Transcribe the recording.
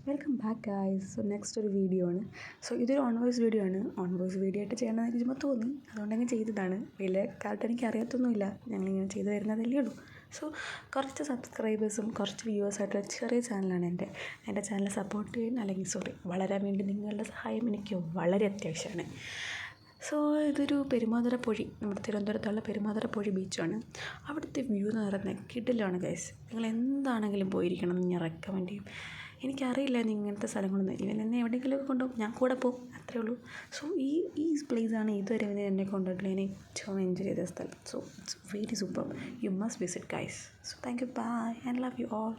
Welcome back guys. So next ഒരു video ആണ്. So ഇതൊരു ഓൺ വോയിസ് വീഡിയോ ആണ്. ഓൺ വോയിസ് വീഡിയോ ആയിട്ട് ചെയ്യണമെന്ന് ചോദിക്കുമ്പോൾ തോന്നി, അതുകൊണ്ടങ്ങ് ചെയ്തതാണ്. വലിയ കാലത്ത് എനിക്ക് അറിയത്തൊന്നുമില്ല, ഞങ്ങളിങ്ങനെ ചെയ്തു വരുന്നതല്ലേ ഉള്ളൂ. സോ കുറച്ച് സബ്സ്ക്രൈബേഴ്സും കുറച്ച് വ്യൂവേഴ്സായിട്ടുള്ള ചെറിയ ചാനലാണ് എൻ്റെ ചാനൽ സപ്പോർട്ട് ചെയ്യാൻ, അല്ലെങ്കിൽ വളരാൻ വേണ്ടി നിങ്ങളുടെ സഹായം എനിക്ക് വളരെ അത്യാവശ്യമാണ്. സോ ഇതൊരു പെരുമാതുറപ്പൊഴി, നമ്മുടെ തിരുവനന്തപുരത്തുള്ള പെരുമാതുറപ്പൊഴി ബീച്ചാണ്. അവിടുത്തെ വ്യൂ എന്ന് പറയുന്നത് കിടിലമാണ് ഗൈസ്. നിങ്ങൾ എന്താണെങ്കിലും പോയിരിക്കണം എന്ന് ഞാൻ റെക്കമെൻഡ് ചെയ്യും. എനിക്കറിയില്ലായിരുന്നു ഇങ്ങനത്തെ സ്ഥലങ്ങളൊന്നും. ഇവൻ എന്നെ എവിടെയെങ്കിലുമൊക്കെ കൊണ്ടുപോകും, ഞാൻ കൂടെ പോകും, അത്രേ ഉള്ളൂ. സോ ഈ പ്ലേസാണ് ഇതുവരെ എന്നെ കൊണ്ടുപോയിട്ടുള്ള ഞാൻ ഏറ്റവും എൻജോയ് ചെയ്ത സ്ഥലം. So it's very super. You must visit guys. So thank you, bye and love you all.